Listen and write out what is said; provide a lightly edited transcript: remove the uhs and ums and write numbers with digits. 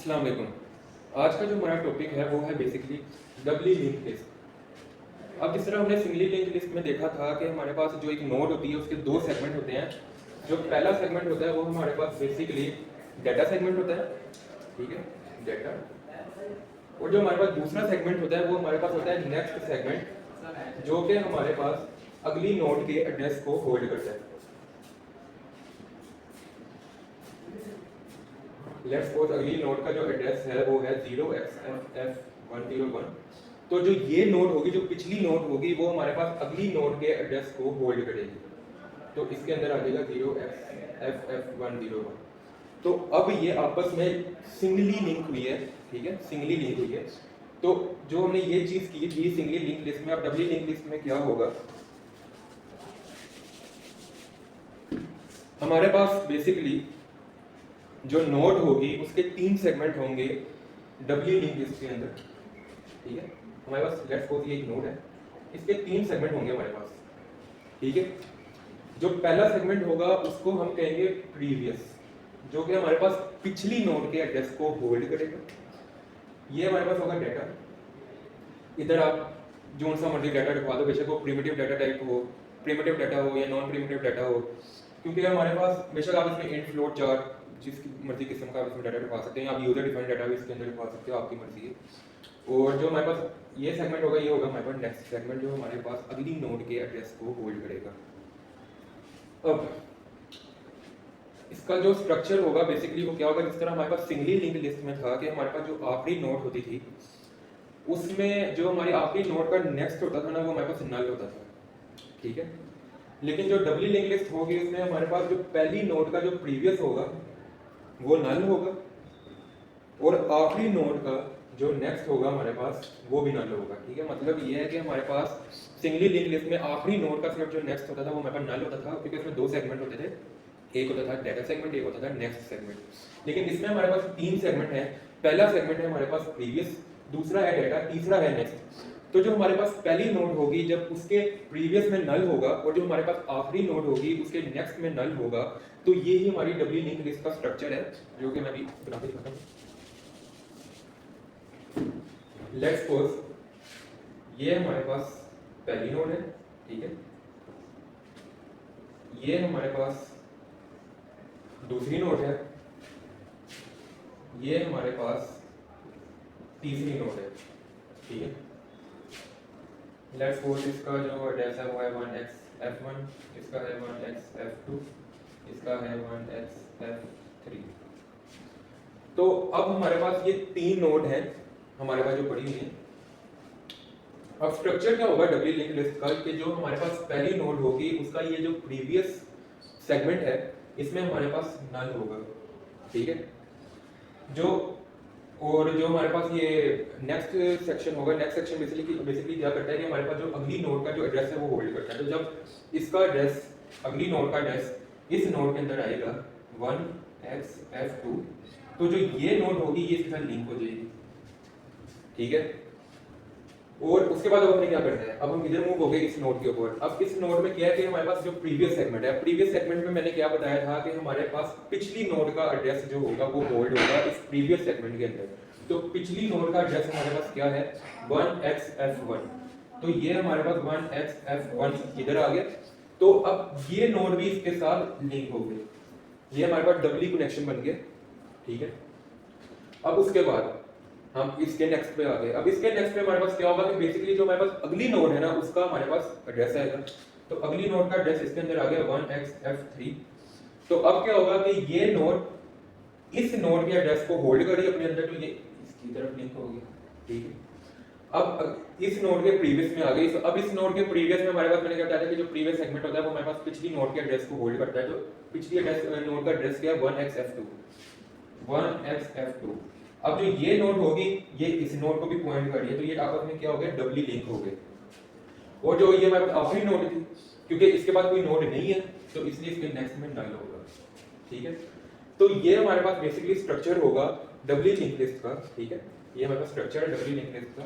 अस्सलाम वालेकुम। आज का जो हमारा टॉपिक है वो है बेसिकली डबली लिंक लिस्ट। अब जिस तरह हमने सिंगली लिंक लिस्ट में देखा था कि हमारे पास जो एक नोड होती है उसके दो सेगमेंट होते हैं। जो पहला सेगमेंट होता है वो हमारे पास बेसिकली डाटा सेगमेंट होता है, ठीक है, डाटा। और जो हमारे पास दूसरा सेगमेंट होता है वो हमारे पास होता है नेक्स्ट सेगमेंट, जो कि हमारे पास अगली नोड के एड्रेस को होल्ड करता है। लेट्स सपोज अगली नोड का जो एड्रेस है वो है 0xff101। तो जो ये नोड होगी, जो पिछली नोड होगी, वो हमारे पास अगली नोड के एड्रेस को होल्ड करेगी। तो इसके अंदर आ जाएगा 0xff101। तो अब ये आपस में सिंगली लिंक हुई है, ठीक है, सिंगली लिंक हुई है। तो जो हमने ये चीज की थी सिंगली लिंक लिस्ट में, अब डबली लिंक लिस्ट में क्या होगा, हमारे पास बेसिकली जो नोड होगी उसके तीन सेगमेंट होंगे डबली लिंक लिस्ट के अंदर, ठीक है। हमारे पास लेट्स सपोज ये एक नोड है, इसके तीन सेगमेंट होंगे हमारे पास, ठीक है। जो पहला सेगमेंट होगा उसको हम कहेंगे प्रीवियस, जो कि हमारे पास पिछली नोड के एड्रेस को होल्ड करेगा। ये हमारे पास होगा डाटा। इधर आप जो सा मर्जी डाटा रखवा दो, बेशक वो प्रिमिटिव डाटा टाइप हो, प्रिमिटिव डाटा हो या नॉन प्रिमिटिव डाटा हो, क्योंकि हमारे पास बेशक आप इसमें इंट फ्लोट चार्ट जिसकी मर्जी किस्म का आप इसमें डाटा रखवा सकते हैं, आप यूजर डिफाइंड डाटा भी इसके अंदर रखवा सकते हो, आपकी मर्जी है। और जो हमारे पास ये सेगमेंट होगा, ये होगा हमारे पास नेक्स्ट सेगमेंट, जो हमारे पास अगली नोड के एड्रेस को होल्ड करेगा। अब इसका जो स्ट्रक्चर होगा बेसिकली वो क्या होगा, जिस तरह हमारे पास सिंगली लिंक लिस्ट में था कि हमारे पास जो आखिरी नोड होती थी उसमें जो हमारी आखिरी नोड का नेक्स्ट होता था ना, वो हमारे पास नल होता था, ठीक है। लेकिन जो डबली लिंक लिस्ट होगी उसमें हमारे पास जो पहली नोड का जो प्रीवियस होगा वो नल होगा, और आखिरी नोड का जो नेक्स्ट होगा हमारे पास वो भी नल होगा, ठीक है। मतलब ये है कि हमारे पास सिंगली लिंक लिस्ट में आखिरी नोड का सिर्फ जो नेक्स्ट होता था वो हमारे पास नल होता था, क्योंकि उसमें दो सेगमेंट होते थे, एक होता था डाटा सेगमेंट, एक होता था नेक्स्ट सेगमेंट। लेकिन इसमें हमारे पास तीन सेगमेंट है। पहला सेगमेंट है हमारे पास प्रीवियस, दूसरा है डाटा, तीसरा है नेक्स्ट। तो जो हमारे पास पहली नोड होगी जब उसके प्रीवियस में नल होगा, और जो हमारे पास आखिरी नोड होगी उसके नेक्स्ट में नल होगा, तो ये ही हमारी डबली लिंक लिस्ट का स्ट्रक्चर है, जो कि मैं अभी बना के दिखाता हूं। लेट्स सपोज ये हमारे पास पहली नोड है, ठीक है, ये हमारे पास दूसरी नोड है, ये हमारे पास तीसरी नोड है, ठीक है। लेट्स सपोज इसका जो एड्रेस है वो है 1xf1, इसका है 1xf2, इसका है 1xf3। तो अब हमारे पास ये तीन नोड हैं हमारे पास जो पड़ी हुई हैं। अब स्ट्रक्चर क्या होगा डबली लिंक लिस्ट का, कि जो हमारे पास पहली नोड होगी उसका ये जो प्रीवियस सेगमेंट है इसमें हमारे पास नल होगा, ठीक है। जो हमारे पास ये नेक्स्ट सेक्शन होगा, नेक्स्ट सेक्शन बेसिकली क्या करता है कि हमारे पास जो अगली नोड का जो एड्रेस है वो होल्ड करता है। तो जब इसका एड्रेस, अगली नोड का एड्रेस इस नोड के अंदर आएगा 1xf2, तो जो ये नोड होगी ये इसके साथ लिंक हो जाएगी, ठीक है। और उसके बाद अब हमने क्या करना है, अब हम इधर मूव हो गए इस नोड के ऊपर। अब इस नोड में क्या है कि हमारे पास जो प्रीवियस सेगमेंट है, प्रीवियस सेगमेंट में मैंने क्या बताया था कि हमारे पास पिछली नोड का एड्रेस जो होगा वो होल्ड होगा इस प्रीवियस सेगमेंट के अंदर। तो पिछली नोड का एड्रेस हमारे पास क्या है, 1xf1। तो ये हमारे पास 1xf1 इधर आ गया। तो अब ये नोड भी इसके साथ लिंक हो गए, ये हमारे पास डबली कनेक्शन बन गया, ठीक है। अब उसके बाद हम इसके नेक्स्ट पे आ गए। अब इसके नेक्स्ट पे हमारे पास क्या होगा कि बेसिकली जो हमारे पास अगली नोड है ना उसका हमारे पास एड्रेस आएगा। तो अगली नोड का एड्रेस इसके अंदर आ गया 1xf3। तो अब क्या होगा कि ये नोड इस नोड के एड्रेस को होल्ड करी अपने अंदर, तो ये इसकी तरफ लिंक हो गया, ठीक है। अब इस नोड के प्रीवियस में आ गई। तो अब इस नोड के प्रीवियस में हमारे पास मैंने क्या बताया था कि जो प्रीवियस सेगमेंट होता है वो हमारे पास पिछली नोड के एड्रेस को होल्ड करता है। तो पिछली एड्रेस नोड का एड्रेस क्या है, 1xf2। अब जो ये नोड होगी ये इस नोड को भी पॉइंट कर रही है, तो ये आपस में क्या हो गया, डबली लिंक हो गए। और जो ये हमारे पास आखिरी नोड थी, क्योंकि इसके बाद कोई नोड नहीं है तो इसलिए इसके नेक्स्ट में नल होगा, ठीक है। तो ये हमारे पास बेसिकली स्ट्रक्चर होगा डबली लिंक लिस्ट का, ठीक है। ये हमारे पास स्ट्रक्चर है डबली लिंक लिस्ट का।